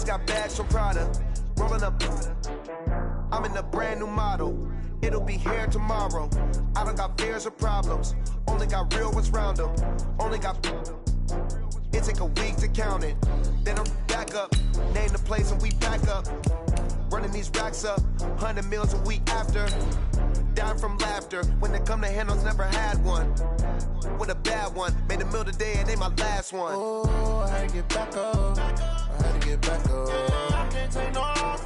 got bags from Prada, rolling up. I'm in a brand new model. It'll be here tomorrow. I don't got fears or problems. Only got real ones round them. Only got. It take a week to count it. Then I'm back up. Name the place and we back up. Running these racks up. 100 meals a week after. Down from laughter. When they come to handles, never had one. With a bad one. Made a meal today and they my last one. Oh, I had to get back up. I had to get back up. I can't take no loss.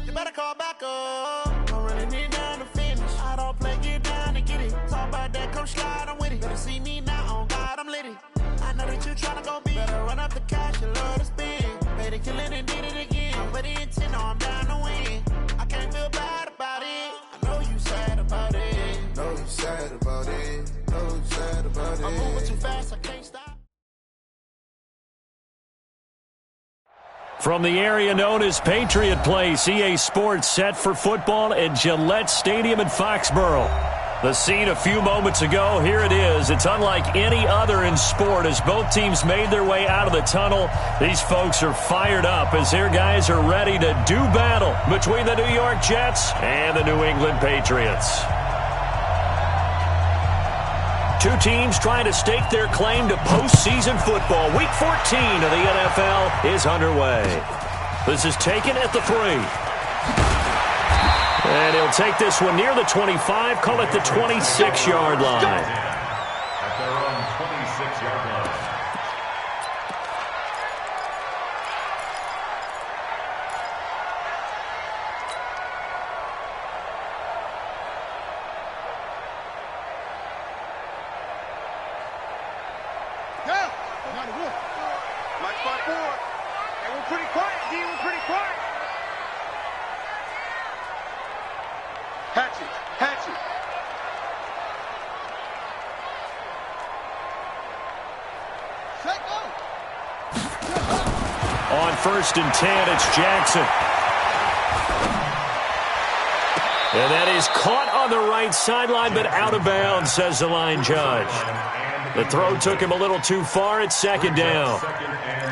You better call back up. I'm running it down to finish. I don't play, get down to get it. Talk about that, come slide, I'm with it. Better see me now, on God, I'm litty. I know that you tryna go big. Better run up the cash, you love to spend. Made it killing and did it again. But the intent, no, I'm down to win. I can't feel bad about it. I know you sad about it. Know you sad about it. Know you sad about it. I'm moving too fast, I can't stop. From the area known as Patriot Place, EA Sports set for football at Gillette Stadium in Foxborough. The scene a few moments ago, here it is. It's unlike any other in sport as both teams made their way out of the tunnel. These folks are fired up as their guys are ready to do battle between the New York Jets and the New England Patriots. Two teams trying to stake their claim to postseason football. Week 14 of the NFL is underway. This is taken at the 3. And he'll take this one near the 25, call it the 26-yard line. At their own 26-yard line. On 1st and 10, it's Jackson. And that is caught on the right sideline, but out of bounds, says the line judge. The throw took him a little too far. It's 2nd down.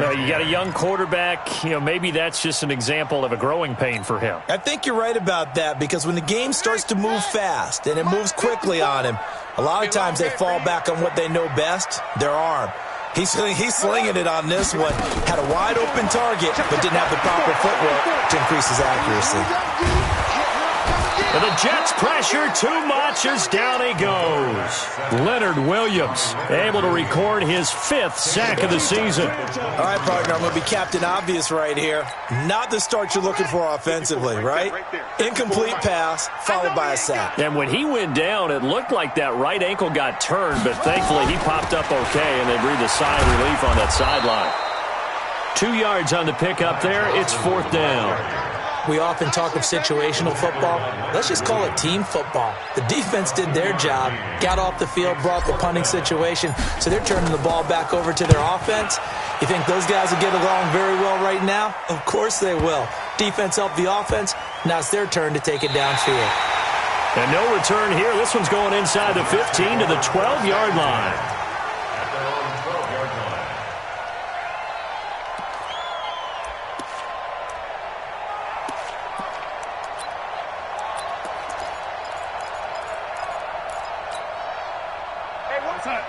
No, you got a young quarterback. Maybe that's just an example of a growing pain for him. I think you're right about that because when the game starts to move fast and it moves quickly on him, a lot of times they fall back on what they know best, their arm. He's slinging it on this one. Had a wide open target, but didn't have the proper footwork to increase his accuracy. And the Jets pressure too much as down he goes. Leonard Williams able to record his 5th sack of the season. All right, partner, I'm going to be Captain Obvious right here. Not the start you're looking for offensively, right? Incomplete pass followed by a sack. And when he went down, it looked like that right ankle got turned, but thankfully he popped up okay, and they breathed a sigh of relief on that sideline. 2 yards on the pickup there. It's 4th down. We often talk of situational football. Let's just call it team football. The defense did their job, got off the field, brought the punting situation, so they're turning the ball back over to their offense. You think those guys will get along very well right now? Of course they will. Defense helped the offense. Now it's their turn to take it downfield. And no return here. This one's going inside the 15 to the 12-yard line.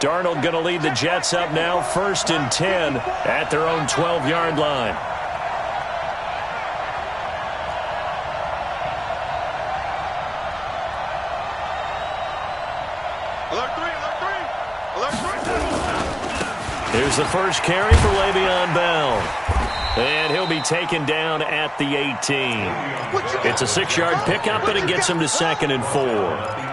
Darnold going to lead the Jets up now, 1st and 10 at their own 12-yard line. Here's the first carry for Le'Veon Bell. And he'll be taken down at the 18. It's a 6-yard pickup, but it gets him to 2nd and 4.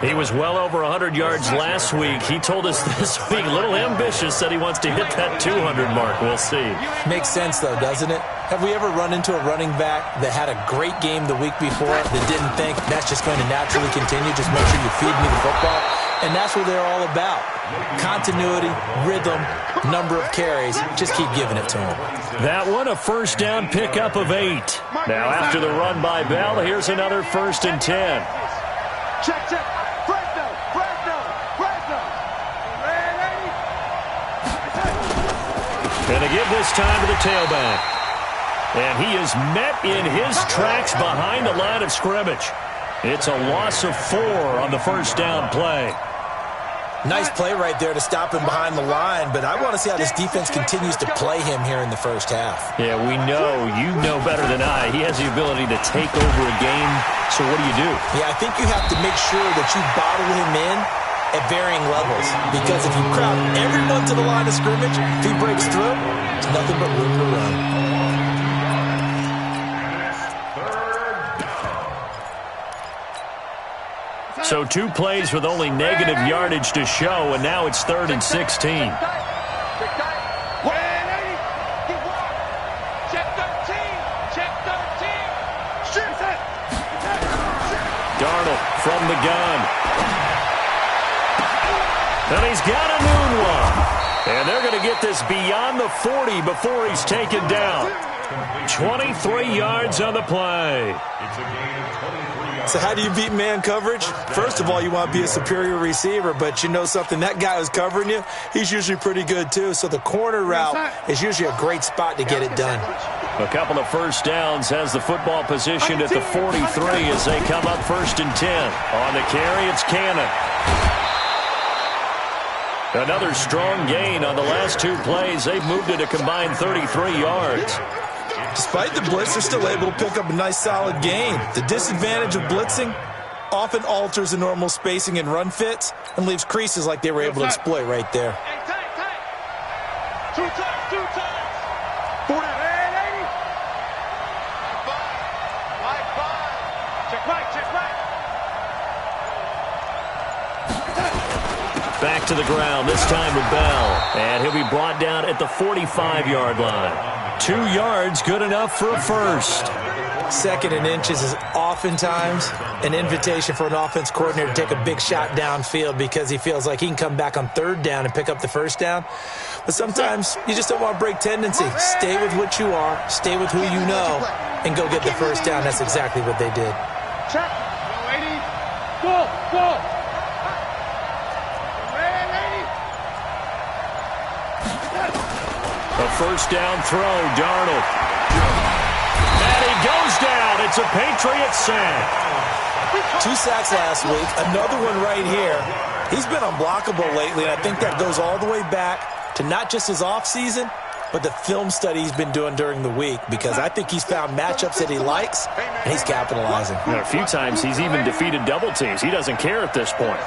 He was well over 100 yards last week. He told us this week, a little ambitious, that he wants to hit that 200 mark. We'll see. Makes sense, though, doesn't it? Have we ever run into a running back that had a great game the week before that didn't think that's just going to naturally continue? Just make sure you feed me the football. And that's what they're all about. Continuity, rhythm, number of carries. Just keep giving it to them. That one, a 1st down pickup of 8. Now, after the run by Bell, here's another 1st and 10. Check. And to give this time to the tailback. And he is met in his tracks behind the line of scrimmage. It's a loss of 4 on the first down play. Nice play right there to stop him behind the line, but I want to see how this defense continues to play him here in the first half. Yeah, we know. You know better than I. He has the ability to take over a game, so what do you do? Yeah, I think you have to make sure that you bottle him in at varying levels, because if you crowd everyone to the line of scrimmage, if he breaks through, it's nothing but room to run. So 2 plays with only negative yardage to show, and now it's 3rd and 16. Darnold from the gun. And he's got a noon one. And they're going to get this beyond the 40 before he's taken down. 23 yards on the play. So how do you beat man coverage? First of all, you want to be a superior receiver, but you know something, that guy who's covering you, he's usually pretty good too. So the corner route is usually a great spot to get it done. A couple of first downs, has the football positioned at the 43 as they come up 1st and 10. On the carry, it's Cannon. Another strong gain on the last 2 plays. They've moved it a combined 33 yards. Despite the blitz, they're still able to pick up a nice solid gain. The disadvantage of blitzing often alters the normal spacing and run fits and leaves creases like they were able to exploit right there. Two times. 40. Check right. Back to the ground, this time to Bell. And he'll be brought down at the 45-yard line. 2 yards, good enough for a first. 2nd and inches is oftentimes an invitation for an offense coordinator to take a big shot downfield because he feels like he can come back on 3rd down and pick up the first down. But sometimes you just don't want to break tendency. Stay with what you are, stay with who you know, and go get the first down. That's exactly what they did. Check. Go. A first down throw, Darnold. And he goes down. It's a Patriots sack. 2 sacks last week, another one right here. He's been unblockable lately, and I think that goes all the way back to not just his offseason, but the film study he's been doing during the week, because I think he's found matchups that he likes, and he's capitalizing. A few times he's even defeated double teams. He doesn't care at this point.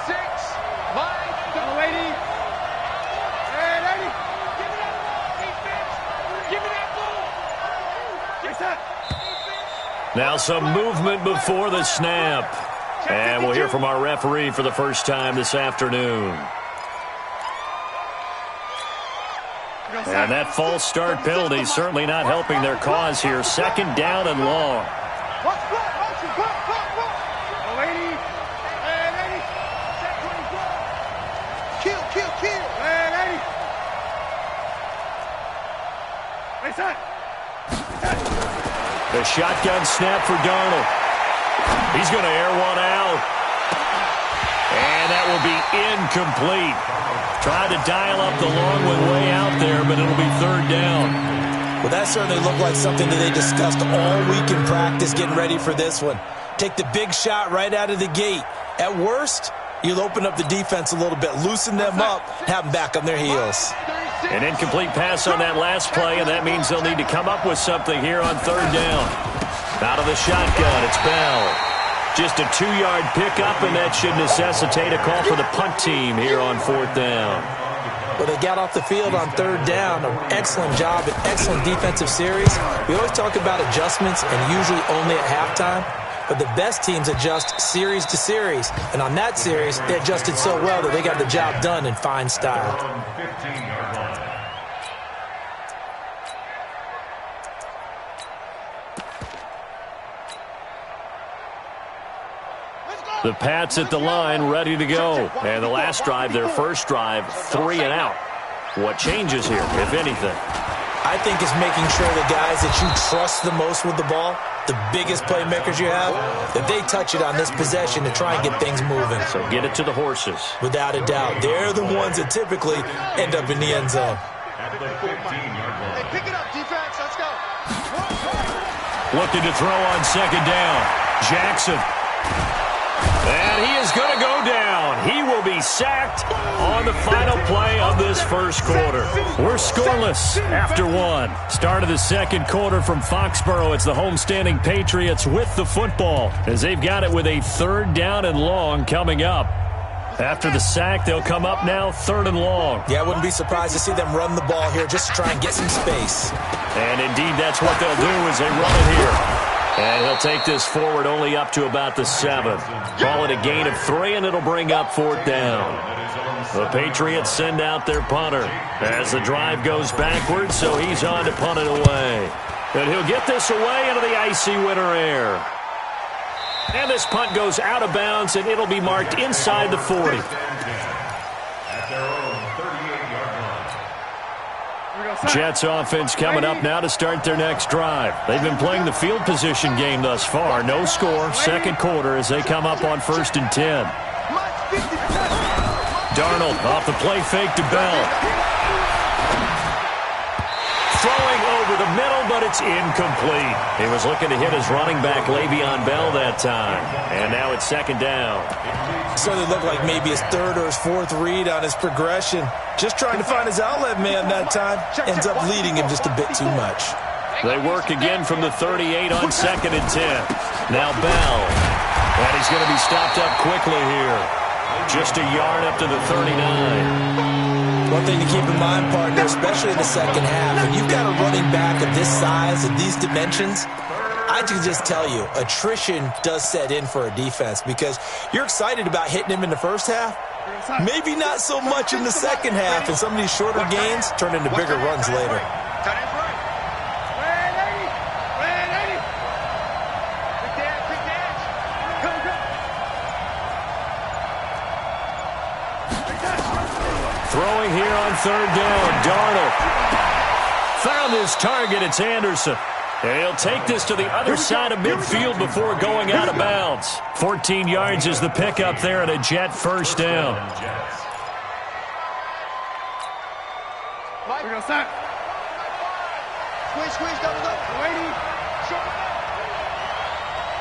Now some movement before the snap. And we'll hear from our referee for the first time this afternoon. And that false start penalty certainly not helping their cause here. 2nd down and long. The shotgun snap for Darnold. He's going to air one out. And that will be incomplete. Tried to dial up the long one way out there, but it'll be 3rd down. Well, that certainly looked like something that they discussed all week in practice getting ready for this one. Take the big shot right out of the gate. At worst, you'll open up the defense a little bit, loosen them up, have them back on their heels. An incomplete pass on that last play, and that means they'll need to come up with something here on 3rd down. Out of the shotgun, it's Bell. Just a 2-yard pickup, and that should necessitate a call for the punt team here on 4th down. Well, they got off the field on 3rd down. An excellent job, an excellent defensive series. We always talk about adjustments, and usually only at halftime. But the best teams adjust series to series. And on that series, they adjusted so well that they got the job done in fine style. The Pats at the line, ready to go. And the last drive, their first drive, 3 and out. What changes here, if anything? I think it's making sure the guys that you trust the most with the ball, the biggest playmakers you have, that they touch it on this possession to try and get things moving. So get it to the horses. Without a doubt. They're the ones that typically end up in the end zone. Hey, pick it up, defense. Let's go. looking to throw on second down. Jackson. And he is going to go down. He will be sacked on the final play of this first quarter. We're scoreless after one. Start of the second quarter from Foxborough. It's the homestanding Patriots with the football as they've got it with a 3rd down and long coming up. After the sack, they'll come up now 3rd and long. Yeah, I wouldn't be surprised to see them run the ball here just to try and get some space. And indeed, that's what they'll do as they run it here. And he'll take this forward only up to about the 7. Call it a gain of 3, and it'll bring up 4th down. The Patriots send out their punter as the drive goes backwards, so he's on to punt it away. And he'll get this away into the icy winter air. And this punt goes out of bounds, and it'll be marked inside the 40. Jets offense coming up now to start their next drive. They've been playing the field position game thus far. No score, second quarter as they come up on 1st and 10. Darnold off the play fake to Bell. Throwing over the middle, but it's incomplete. He was looking to hit his running back, Le'Veon Bell, that time. And now it's 2nd down. So it looked like maybe his 3rd or his 4th read on his progression. Just trying to find his outlet man that time. Ends up leading him just a bit too much. They work again from the 38 on 2nd and 10. Now Bell. And he's going to be stopped up quickly here. Just a yard up to the 39. One thing to keep in mind, partner, especially in the second half, when you've got a running back of this size and these dimensions, I can just tell you, attrition does set in for a defense because you're excited about hitting him in the first half. Maybe not so much in the second half, and some of these shorter gains turn into bigger runs later. Throwing here on 3rd down, Darnold. Found his target, it's Anderson. And he'll take this to the other side of midfield before going out of bounds. 14 yards is the pickup there and a Jet 1st down. We're going to start. Squish, double up. Waiting. Short.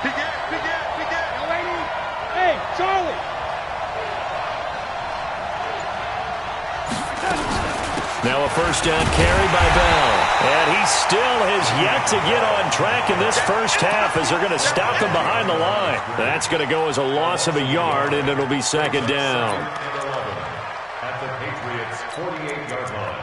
Big gap. No waiting. Hey, Charlie. Now a 1st down carry by Bell. And he still has yet to get on track in this first half as they're going to stop him behind the line. That's going to go as a loss of a yard, and it'll be 2nd down. At the Patriots' 48-yard line.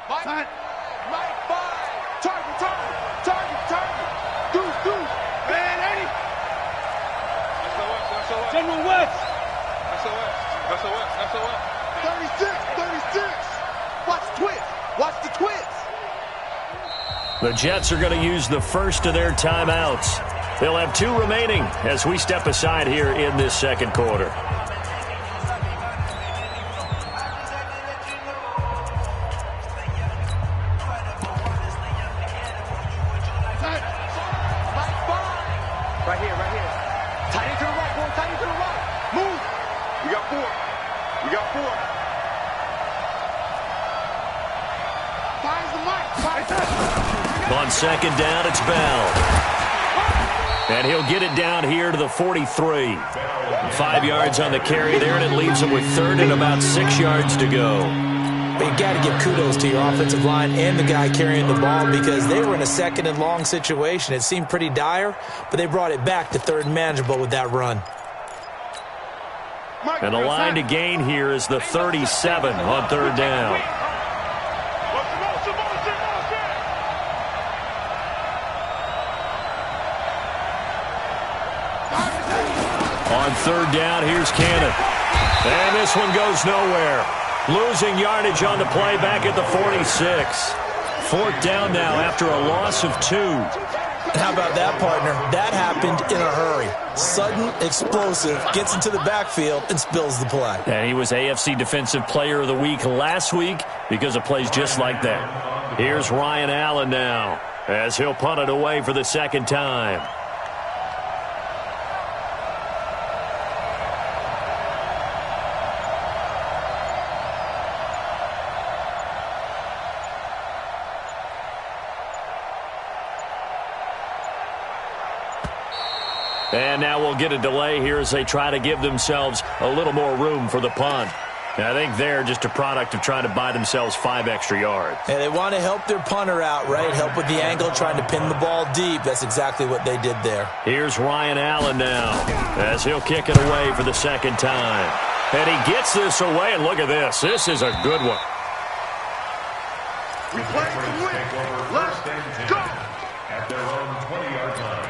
Mike 5. Target. Deuce. Man, Eddie. SOS. General West. SOS. 36. Watch the twist. The Jets are going to use the first of their timeouts. They'll have 2 remaining as we step aside here in this second quarter. Right here. Tight into the right, boy. Tight into the right. Move. We got 4. Finds the mic. On 2nd down, it's Bell. And he'll get it down here to the 43. 5 yards on the carry there, and it leaves him with 3rd and about 6 yards to go. But you got to give kudos to your offensive line and the guy carrying the ball because they were in a 2nd and long situation. It seemed pretty dire, but they brought it back to 3rd and manageable with that run. And the line to gain here is the 37 on 3rd down. On 3rd down, here's Cannon. And this one goes nowhere. Losing yardage on the play back at the 46. 4th down now after a loss of 2. How about that, partner? That happened in a hurry. Sudden, explosive, gets into the backfield and spills the play. And he was AFC Defensive Player of the Week last week because of plays just like that. Here's Ryan Allen now as he'll punt it away for the 2nd time. And now we'll get a delay here as they try to give themselves a little more room for the punt. I think they're just a product of trying to buy themselves 5 extra yards. And they want to help their punter out, right? Help with the angle, trying to pin the ball deep. That's exactly what they did there. Here's Ryan Allen now as he'll kick it away for the second time. And he gets this away, and look at this. This is a good one. We play to win. Let's go. At their own 20-yard line.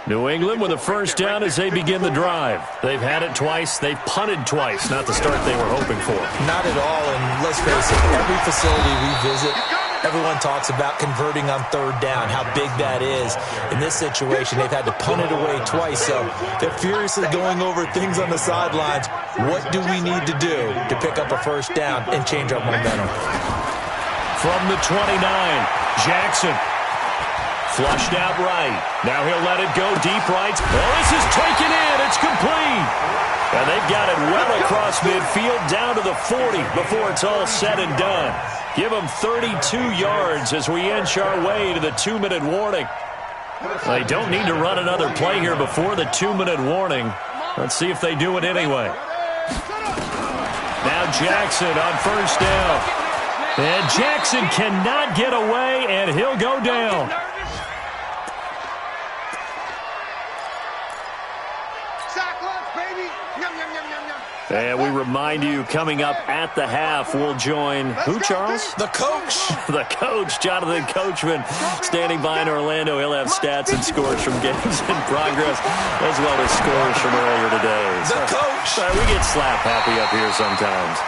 New England with a first down as they begin the drive. They've had it twice. They've punted twice. Not the start they were hoping for. Not at all, and let's face it, every facility we visit, everyone talks about converting on third down, how big that is. In this situation, they've had to punt it away twice, so they're furiously going over things on the sidelines. What do we need to do to pick up a first down and change our momentum? From the 29, Jackson. Flushed out right. Now he'll let it go deep right. Oh, this is taken in. It's complete. And they've got it well across midfield down to the 40 before it's all said and done. Give them 32 yards as we inch our way to the 2-minute warning. They don't need to run another play here before the 2-minute warning. Let's see if they do it anyway. Now Jackson on first down. And Jackson cannot get away, and he'll go down. And we remind you, coming up at the half, we'll join who, Charles? The coach. The coach, Jonathan Coachman, standing by in Orlando. He'll have stats and scores from games in progress, as well as scores from earlier today. The coach. We get slap happy up here sometimes.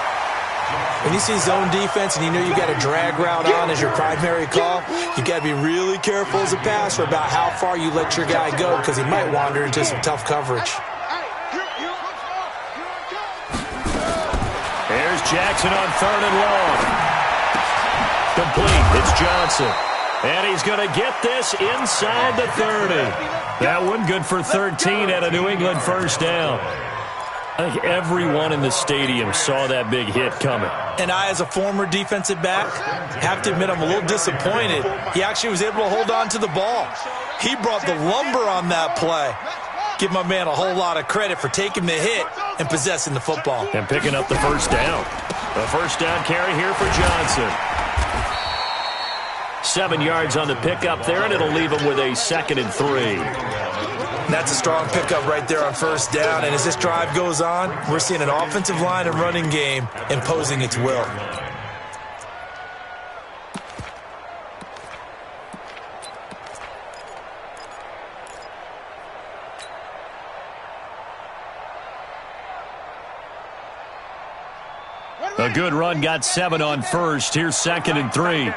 When you see zone defense and you know you got a drag route on as your primary call, you got to be really careful as a passer about how far you let your guy go, because he might wander into some tough coverage. Here's Jackson on third and long. Complete. It's Johnson. And he's going to get this inside the 30. That one good for 13 at a New England first down. I think everyone in the stadium saw that big hit coming. And I, as a former defensive back, have to admit I'm a little disappointed. He actually was able to hold on to the ball. He brought the lumber on that play. Give my man a whole lot of credit for taking the hit and possessing the football. And picking up the first down. The first down carry here for Johnson. 7 yards on the pickup there, and it'll leave him with a 2nd and 3. That's a strong pickup right there on first down. And as this drive goes on, we're seeing an offensive line and running game imposing its will. A good run, got 7 on first. Here's 2nd and 3. There you go.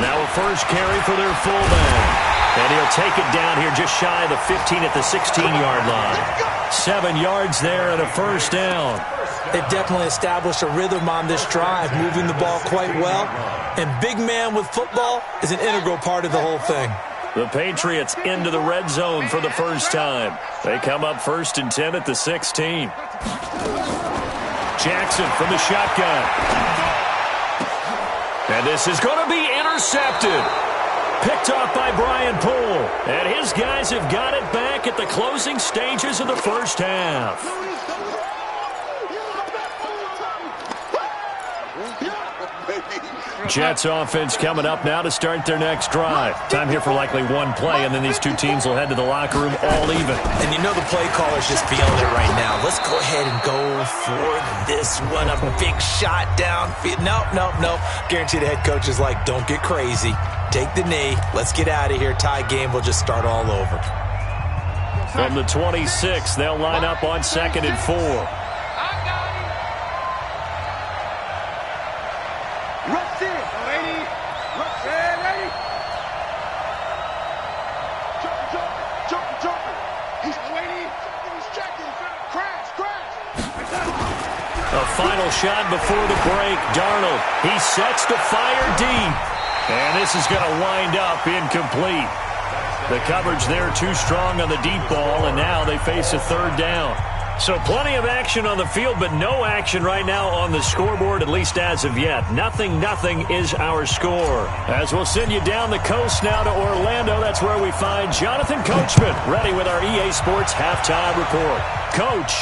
Now a first carry for their fullback. And he'll take it down here just shy of the 15 at the 16-yard line. 7 yards there and a first down. They've definitely established a rhythm on this drive, moving the ball quite well. And big man with football is an integral part of the whole thing. The Patriots into the red zone for the first time. They come up 1st and 10 at the 16. Jackson from the shotgun. And this is going to be intercepted. Picked off by Brian Poole. And his guys have got it back at the closing stages of the first half. Jets offense coming up now to start their next drive. Time here for likely one play, and then these two teams will head to the locker room all even. And you know the play caller's just feeling it right now. Let's go ahead and go for this one. A big shot downfield. Nope. Guarantee the head coach is like, don't get crazy. Take the knee. Let's get out of here. Tie game. We'll just start all over. From the 26, they'll line up on 2nd and 4. final shot before the break. Darnold, he sets to fire deep. And this is going to wind up incomplete. The coverage there too strong on the deep ball, and now they face a third down. So plenty of action on the field, but no action right now on the scoreboard, at least as of yet. 0-0 is our score. As we'll send you down the coast now to Orlando, that's where we find Jonathan Coachman, ready with our EA Sports halftime report. Coach,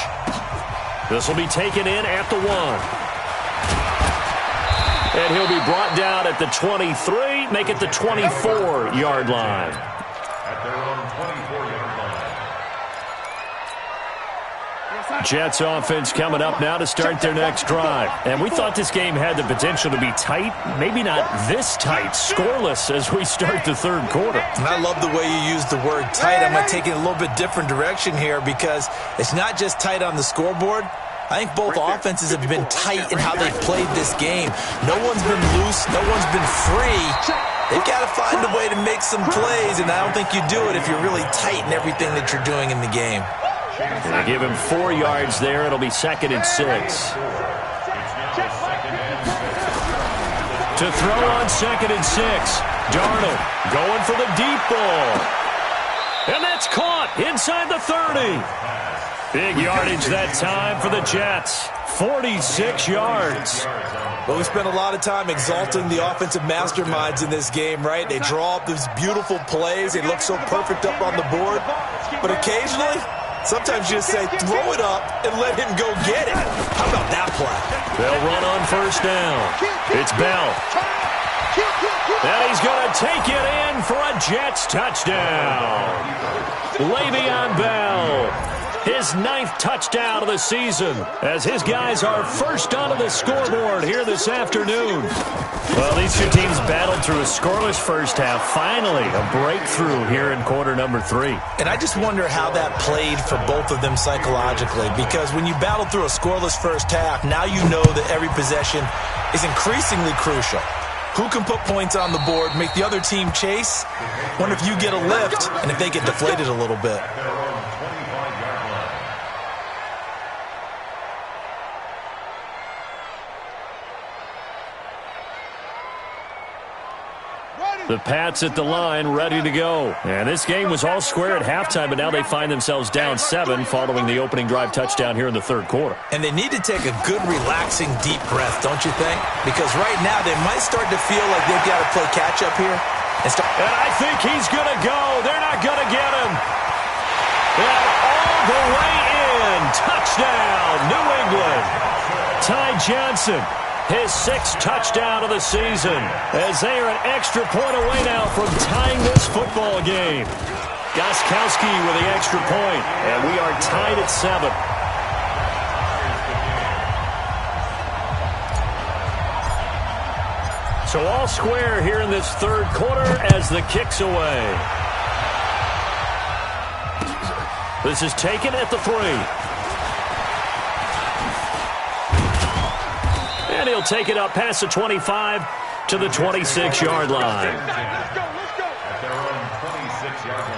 this will be taken in at the 1. And he'll be brought down at the 23, make it the 24-yard line. At their own 24-yard line. Jets offense coming up now to start their next drive. And we thought this game had the potential to be tight, maybe not this tight, scoreless as we start the third quarter. And I love the way you use the word tight. I'm going to take it a little bit different direction here because it's not just tight on the scoreboard. I think both offenses have been tight in how they've played this game. No one's been loose. No one's been free. They've got to find a way to make some plays, and I don't think you do it if you're really tight in everything that you're doing in the game. They give him 4 yards there. It'll be 2nd and 6. To throw on 2nd and 6. Darnold going for the deep ball. And that's caught inside the 30. Big yardage that time for the Jets. 46 yards. Well, we spent a lot of time exalting the offensive masterminds in this game, right? They draw up these beautiful plays. They look so perfect up on the board. But occasionally, sometimes you just say, throw it up and let him go get it. How about that play? They'll run on first down. It's Bell. And he's going to take it in for a Jets touchdown. Le'Veon Bell. His 9th touchdown of the season as his guys are first onto the scoreboard here this afternoon. Well, these two teams battled through a scoreless first half. Finally, a breakthrough here in quarter number 3. And I just wonder how that played for both of them psychologically, because when you battle through a scoreless first half, now you know that every possession is increasingly crucial. Who can put points on the board, make the other team chase? Wonder if you get a lift and if they get deflated a little bit. The Pats at the line, ready to go. And this game was all square at halftime, but now they find themselves down 7 following the opening drive touchdown here in the third quarter. And they need to take a good, relaxing, deep breath, don't you think? Because right now they might start to feel like they've got to play catch-up here. And I think he's going to go. They're not going to get him. And all the way in. Touchdown, New England. Ty Johnson. His 6th touchdown of the season as they are an extra point away now from tying this football game. Gostkowski with the extra point, and we are tied at 7. So all square here in this third quarter as the kick's away. This is taken at the 3. And he'll take it up past the 25 to the 26-yard line. At their own 26-yard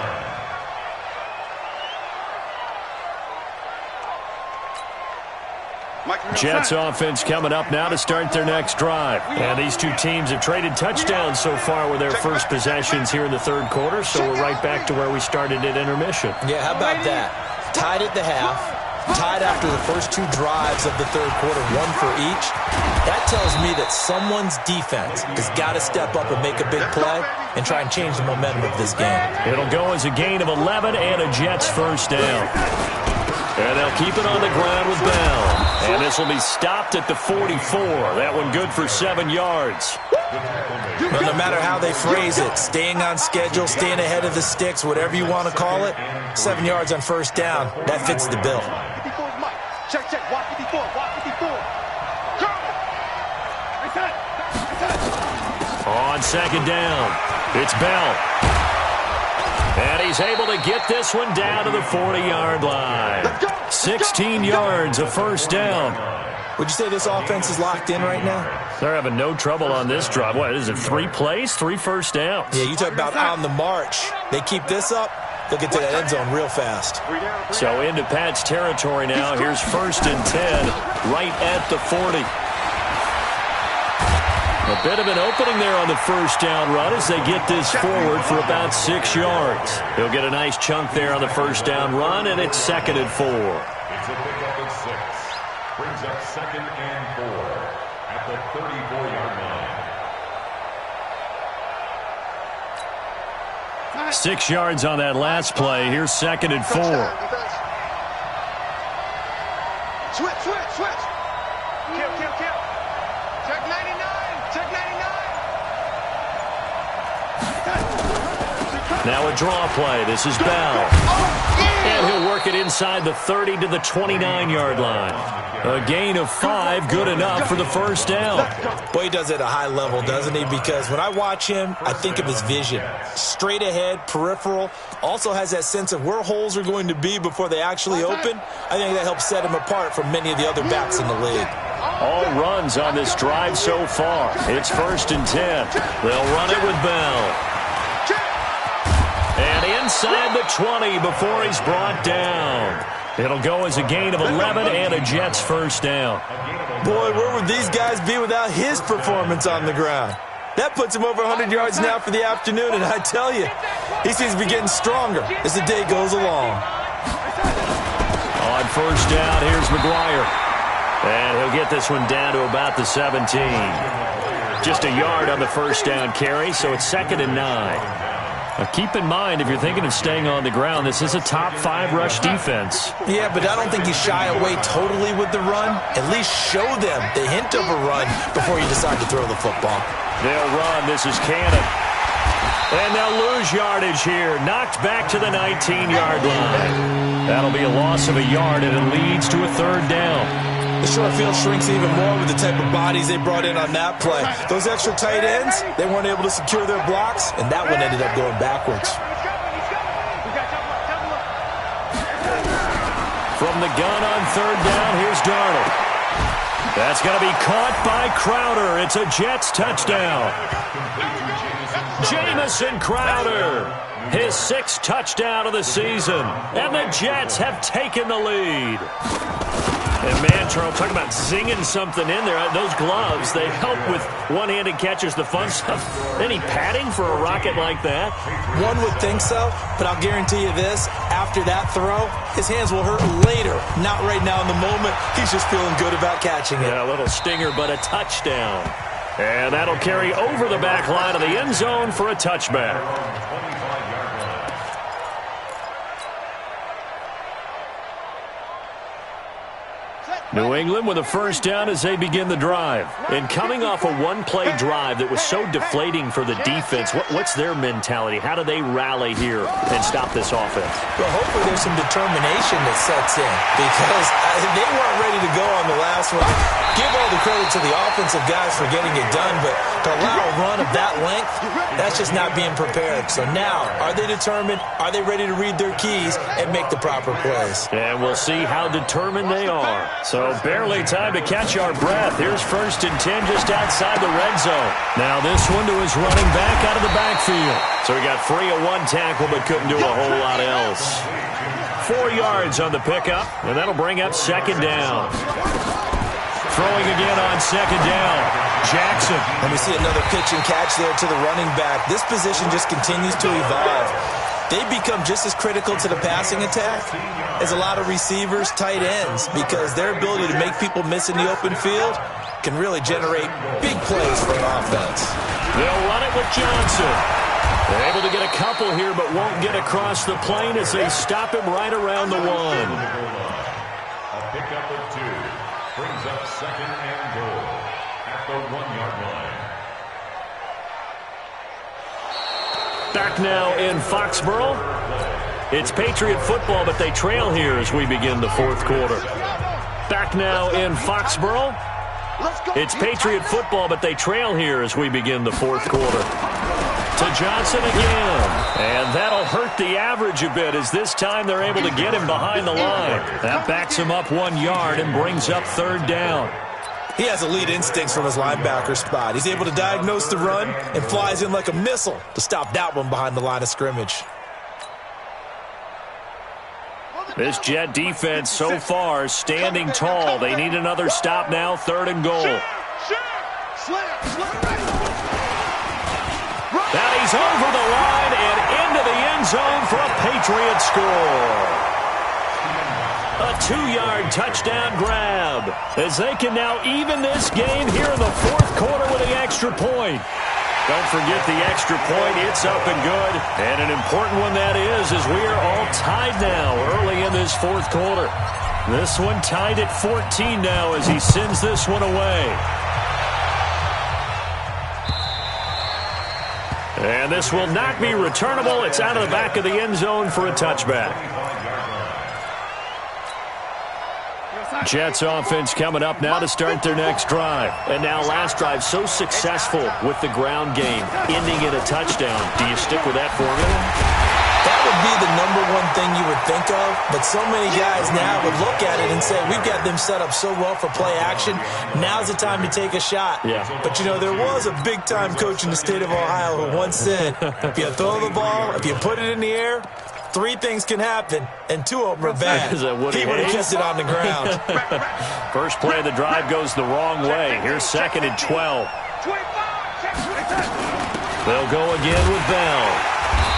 line. Jets offense coming up now to start their next drive. And these two teams have traded touchdowns so far with their first possessions here in the third quarter, so we're right back to where we started at intermission. Yeah, how about that? Tied at the half. Tied after the first 2 drives of the third quarter, 1 for each. That tells me that someone's defense has got to step up and make a big play and try and change the momentum of this game. It'll go as a gain of 11 and a Jets first down. And they'll keep it on the ground with Bell. And this will be stopped at the 44. That one good for 7 yards. Well, no matter how they phrase it, staying on schedule, staying ahead of the sticks, whatever you want to call it, 7 yards on first down, that fits the bill. Check, walk 54, walk 54. On second down, it's Bell. And he's able to get this one down to the 40-yard line. 16 yards, a first down. Would you say this offense is locked in right now? They're having no trouble on this drive. What is it, 3 plays, 3 first downs? Yeah, you talk about on the march. They keep this up, they'll get to that end zone real fast. So into Pat's territory now. Here's 1st and 10, right at the 40. A bit of an opening there on the first down run as they get this forward for about 6 yards. He'll get a nice chunk there on the first down run, and it's 2nd and 4. It's a pickup at 6. Brings up 2nd and 4 at the 34-yard line. 6 yards on that last play. Here's 2nd and 4. Switch. Kill. Check 99. Now a draw play. This is Bell. And he'll work it inside the 30 to the 29-yard line. A gain of 5, good enough for the first down. Boy, he does it at a high level, doesn't he? Because when I watch him, I think of his vision. Straight ahead, peripheral. Also has that sense of where holes are going to be before they actually open. I think that helps set him apart from many of the other backs in the league. All runs on this drive so far. It's 1st and 10. They'll run it with Bell. And inside the 20 before he's brought down. It'll go as a gain of 11 and a Jets first down. Boy, where would these guys be without his performance on the ground? That puts him over 100 yards now for the afternoon, and I tell you, he seems to be getting stronger as the day goes along. On first down, here's McGuire. And he'll get this one down to about the 17. Just a yard on the first down carry, so it's 2nd and 9. Now keep in mind, if you're thinking of staying on the ground, this is a top 5 rush defense. Yeah, but I don't think you shy away totally with the run. At least show them the hint of a run before you decide to throw the football. They'll run. This is Cannon. And they'll lose yardage here. Knocked back to the 19-yard line. That'll be a loss of a yard, and it leads to a 3rd down. The short field shrinks even more with the type of bodies they brought in on that play. Those extra tight ends, they weren't able to secure their blocks, and that one ended up going backwards. From the gun on 3rd down, here's Darnold. That's going to be caught by Crowder. It's a Jets touchdown. Jamison Crowder, his 6th touchdown of the season, and the Jets have taken the lead. And man, Charles, talking about zinging something in there. Those gloves, they help with one-handed catches, the fun stuff. Any padding for a rocket like that? One would think so, but I'll guarantee you this. After that throw, his hands will hurt later. Not right now in the moment. He's just feeling good about catching it. Yeah, a little stinger, but a touchdown. And that'll carry over the back line of the end zone for a touchback. New England with a first down as they begin the drive. And coming off a one-play drive that was so deflating for the defense, what's their mentality? How do they rally here and stop this offense? Well, hopefully there's some determination that sets in because they weren't ready to go on the last one. Give all the credit to the offensive guys for getting it done, but to allow a run of that length, that's just not being prepared. So now, are they determined? Are they ready to read their keys and make the proper plays? And we'll see how determined they are. So barely time to catch our breath. Here's 1st and 10 just outside the red zone. Now this one to his running back out of the backfield. So he got free of one tackle but couldn't do a whole lot else. 4 yards on the pickup, and that'll bring up 2nd down. Throwing again on 2nd down. Jackson. And we see another pitch and catch there to the running back. This position just continues to evolve. They become just as critical to the passing attack as a lot of receivers, tight ends, because their ability to make people miss in the open field can really generate big plays for an offense. They'll run it with Johnson. They're able to get a couple here, but won't get across the plane as they stop him right around the 1. A pickup of 2 brings up 2nd and goal at the 1-yard line. Back now in Foxborough. It's Patriot football, but they trail here as we begin the 4th quarter. Back now in Foxborough. It's Patriot football, but they trail here as we begin the 4th quarter. To Johnson again. And that'll hurt the average a bit as this time they're able to get him behind the line. That backs him up 1 yard and brings up 3rd down. He has elite instincts from his linebacker spot. He's able to diagnose the run and flies in like a missile to stop that one behind the line of scrimmage. This Jet defense so far standing tall. They need another stop now, 3rd and goal. Now he's over the line and into the end zone for a Patriot score. A 2-yard touchdown grab as they can now even this game here in the 4th quarter with the extra point. Don't forget the extra point. It's up and good. And an important one that is, as we are all tied now early in this 4th quarter. This one tied at 14 now as he sends this one away. And this will not be returnable. It's out of the back of the end zone for a touchback. Jets offense coming up now to start their next drive. And now last drive so successful with the ground game, ending in a touchdown. Do you stick with that formula? That would be the #1 thing you would think of, but so many guys now would look at it and say, we've got them set up so well for play action, now's the time to take a shot. Yeah. But, you know, there was a big-time coach in the state of Ohio who once said, if you throw the ball, if you put it in the air, 3 things can happen, and 2 of them are bad. He would have kept it on the ground. First play of the drive goes the wrong way. Here's 2nd and 12. They'll go again with Bell.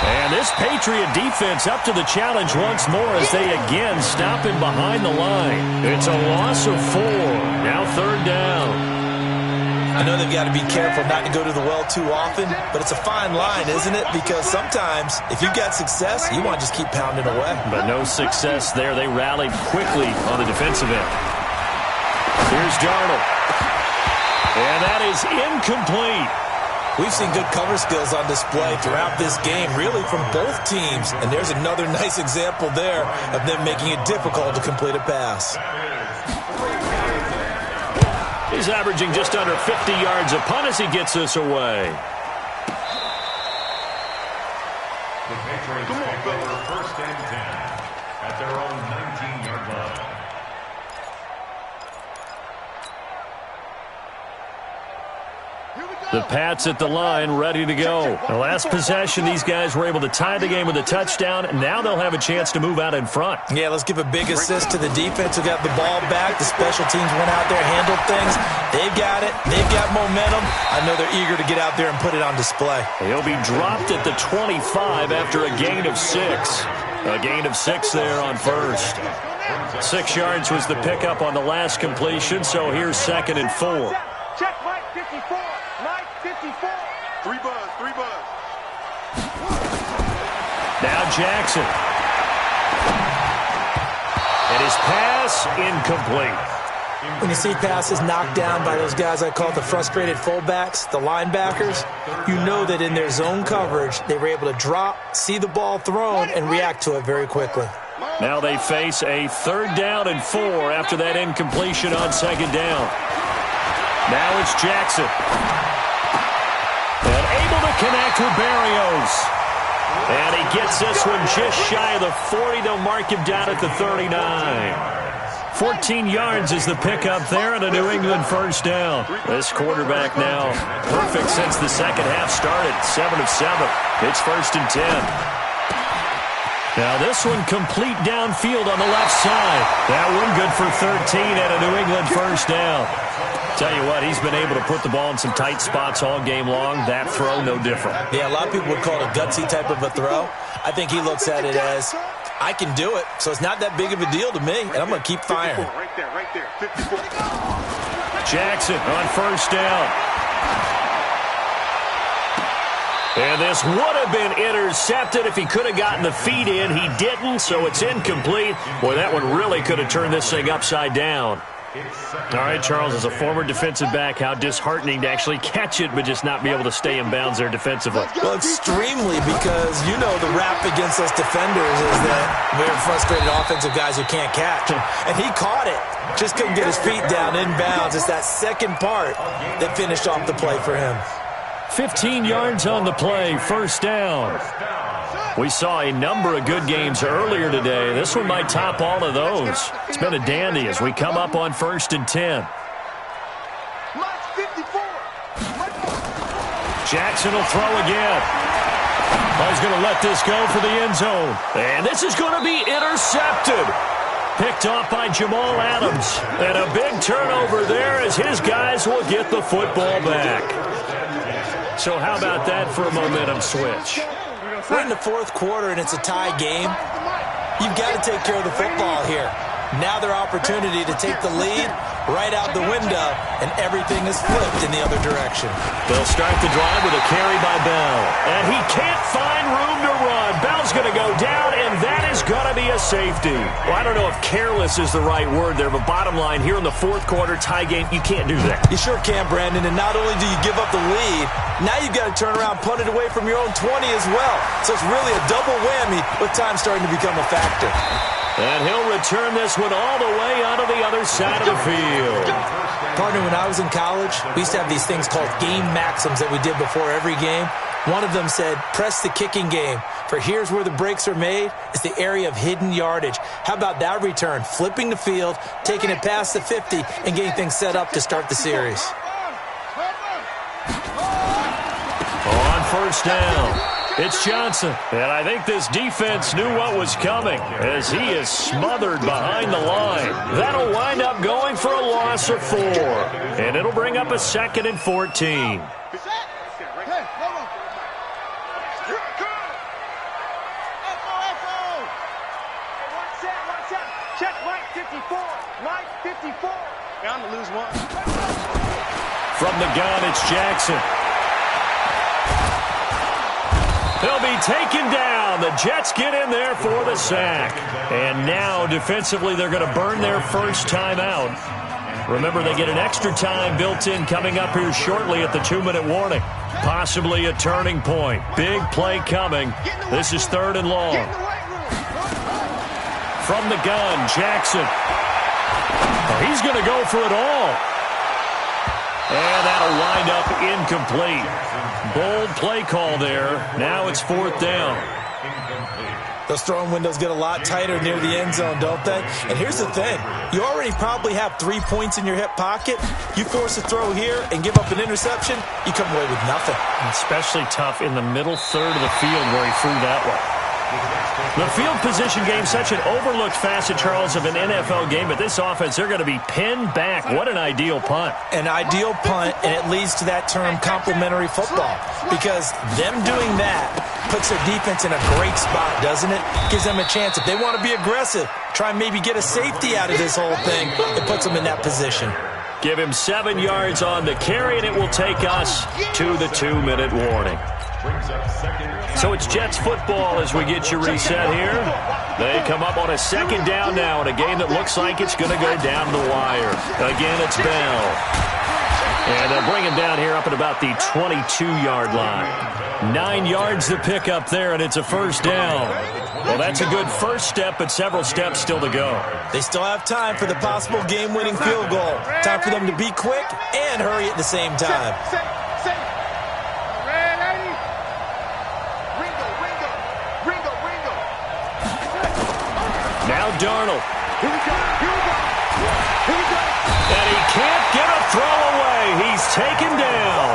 And this Patriot defense up to the challenge once more as they again stop him behind the line. It's a loss of 4. Now 3rd down. I know they've got to be careful not to go to the well too often, but it's a fine line, isn't it? Because sometimes, if you've got success, you want to just keep pounding away. But no success there. They rallied quickly on the defensive end. Here's Darnold. And that is incomplete. We've seen good cover skills on display throughout this game, really from both teams. And there's another nice example there of them making it difficult to complete a pass. He's averaging just under 50 yards a punt as he gets this away. The Patriots take over 1st and 10 at their own 19-yard line. The Pats at the line, ready to go. The last possession, these guys were able to tie the game with a touchdown. Now they'll have a chance to move out in front. Yeah, let's give a big assist to the defense who got the ball back. The special teams went out there, handled things. They've got it. They've got momentum. I know they're eager to get out there and put it on display. He'll be dropped at the 25 after a gain of 6. A gain of 6 there on 1st. 6 yards was the pickup on the last completion, so here's 2nd and 4. Check Mike 54. Mike 54. 3 buzz. Now Jackson. And his pass incomplete. When you see passes knocked down by those guys I call the frustrated fullbacks, the linebackers, you know that in their zone coverage, they were able to drop, see the ball thrown, and react to it very quickly. Now they face a 3rd down and 4 after that incompletion on 2nd down. Now it's Jackson. And able to connect with Berrios. And he gets this one just shy of the 40. They'll mark him down at the 39. 14 yards is the pickup there and a New England 1st down. This quarterback now perfect since the second half started. 7 of 7. It's 1st and 10. Now this one complete downfield on the left side. That one good for 13 and a New England 1st down. Tell you what, he's been able to put the ball in some tight spots all game long. That throw, no different. Yeah, a lot of people would call it a gutsy type of a throw. I think he looks at it as, I can do it, so it's not that big of a deal to me, and I'm going to keep firing. Right there. 54. Jackson on 1st down. And this would have been intercepted if he could have gotten the feet in. He didn't, so it's incomplete. Boy, that one really could have turned this thing upside down. All right, Charles, as a former defensive back, how disheartening to actually catch it but just not be able to stay in bounds there defensively. Well, extremely, because you know the rap against us defenders is that we're frustrated offensive guys who can't catch. And he caught it. Just couldn't get his feet down in bounds. It's that second part that finished off the play for him. 15 yards on the play, 1st down. We saw a number of good games earlier today. This one might top all of those. It's been a dandy as we come up on 1st and 10. Jackson will throw again. Oh, he's going to let this go for the end zone. And this is going to be intercepted. Picked off by Jamal Adams. And a big turnover there as his guys will get the football back. So how about that for a momentum switch? We're in the fourth quarter and it's a tie game. You've got to take care of the football here. Now their opportunity to take the lead right out the window, and everything is flipped in the other direction. They'll start the drive with a carry by Bell. And he can't find room to run. Bell's going to go down, and that is going to be a safety. Well, I don't know if careless is the right word there, but bottom line, here in the fourth quarter tie game, you can't do that. You sure can, Brandon, and not only do you give up the lead, now you've got to turn around, punt it away from your own 20 as well. So it's really a double whammy with time starting to become a factor. And he'll return this one all the way onto the other side of the field. Partner, when I was in college, we used to have these things called game maxims that we did before every game. One of them said, press the kicking game, for here's where the breaks are made. It's the area of hidden yardage. How about that return? Flipping the field, taking it past the 50, and getting things set up to start the series. On first down, it's Johnson. And I think this defense knew what was coming as he is smothered behind the line. That'll wind up going for a loss of 4. And it'll bring up a 2nd and 14. Check Mike 54. Mike 54. Bound to lose one. From the gun, it's Jackson. He'll be taken down. The Jets get in there for the sack. And now, defensively, they're going to burn their first timeout. Remember, they get an extra time built in coming up here shortly at the 2-minute warning. Possibly a turning point. Big play coming. This is 3rd and long. From the gun, Jackson. Oh, he's going to go for it all. And that'll wind up incomplete. Bold play call there. Now it's 4th down. Those throwing windows get a lot tighter near the end zone, don't they? And here's the thing. You already probably have 3 points in your hip pocket. You force a throw here and give up an interception, you come away with nothing. Especially tough in the middle third of the field where he threw that one. The field position game, such an overlooked facet, Charles, of an NFL game, but this offense, they're going to be pinned back. What an ideal punt. An ideal punt, and it leads to that term complementary football, because them doing that puts their defense in a great spot, doesn't it? Gives them a chance. If they want to be aggressive, try and maybe get a safety out of this whole thing, it puts them in that position. Give him 7 yards on the carry, and it will take us to the 2-minute warning. So it's Jets football as we get you reset here. They come up on a 2nd down now in a game that looks like it's going to go down the wire. Again, it's Bell. And they'll bring him down here up at about the 22-yard line. 9 yards to pick up there, and it's a 1st down. Well, that's a good first step, but several steps still to go. They still have time for the possible game-winning field goal. Time for them to be quick and hurry at the same time. Now Darnold. Here we go. And he can't get a throw away. He's taken down.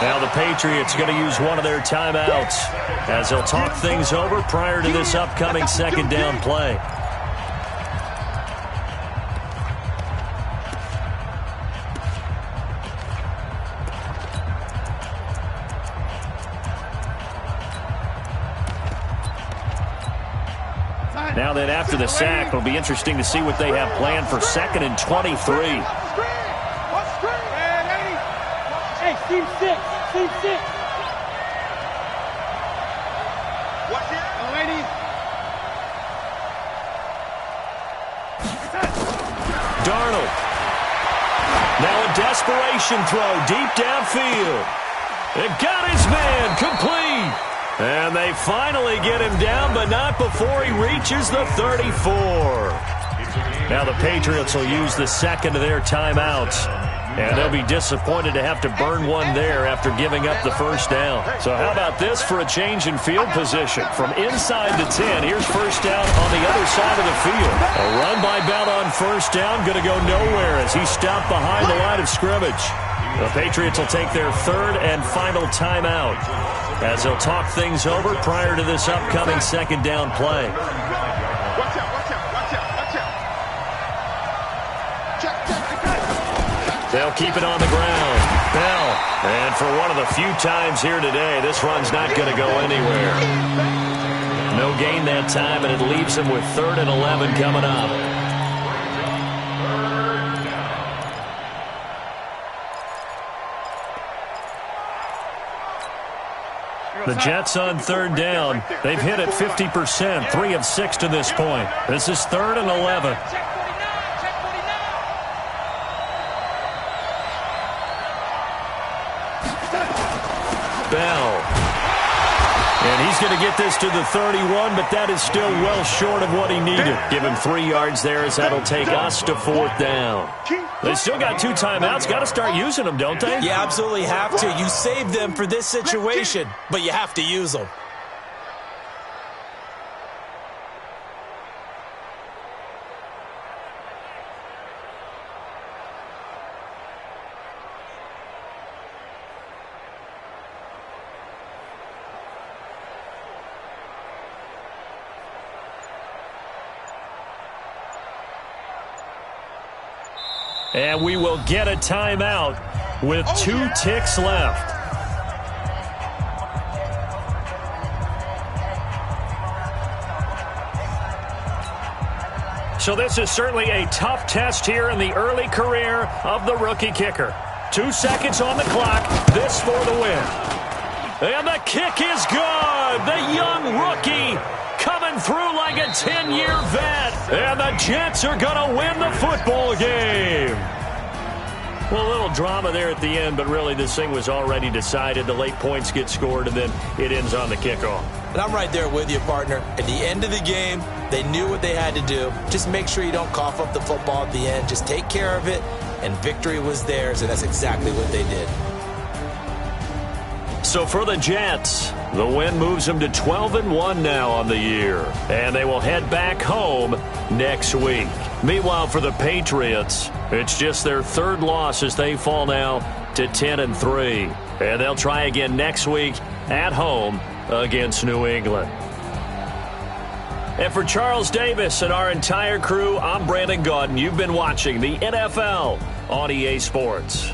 Now the Patriots going to use one of their timeouts as they'll talk things over prior to this upcoming 2nd down play. Now then, after the sack, it'll be interesting to see what they have planned for 2nd and 23. Hey, team 6. Team 6. What's it? Ladies. Darnold. Now a desperation throw deep downfield. It got his man complete. And they finally get him down, but not before he reaches the 34. Now the Patriots will use the 2nd of their timeouts. And they'll be disappointed to have to burn one there after giving up the 1st down. So how about this for a change in field position? From inside the 10, here's 1st down on the other side of the field. A run by Bell on 1st down, going to go nowhere as he stopped behind the line of scrimmage. The Patriots will take their 3rd and final timeout. as they'll talk things over prior to this upcoming second down play. Watch out, watch out, watch out, watch out. Check. They'll keep it on the ground. Bell. And for one of the few times here today, this run's not going to go anywhere. No gain that time, and it leaves them with 3rd and 11 coming up. The Jets on 3rd down. They've hit it 50%, 3 of 6 to this point. This is 3rd and 11. Bell. And he's going to get this to the 31, but that is still well short of what he needed. Give him 3 yards there, as that'll take us to 4th down. They still got 2 timeouts. Got to start using them, don't they? You absolutely have to. You save them for this situation, but you have to use them. And we will get a timeout with 2 ticks left. So this is certainly a tough test here in the early career of the rookie kicker. 2 seconds on the clock. This for the win. And the kick is good. The young rookie coming through like a 10-year vet. And the Jets are going to win the football game. Well, a little drama there at the end, but really this thing was already decided. The late points get scored, and then it ends on the kickoff. And I'm right there with you, partner. At the end of the game, they knew what they had to do. Just make sure you don't cough up the football at the end. Just take care of it, and victory was theirs, and that's exactly what they did. So for the Jets, the win moves them to 12-1 now on the year. And they will head back home next week. Meanwhile, for the Patriots, it's just their 3rd loss as they fall now to 10-3. And they'll try again next week at home against New England. And for Charles Davis and our entire crew, I'm Brandon Gaudin. You've been watching the NFL on EA Sports.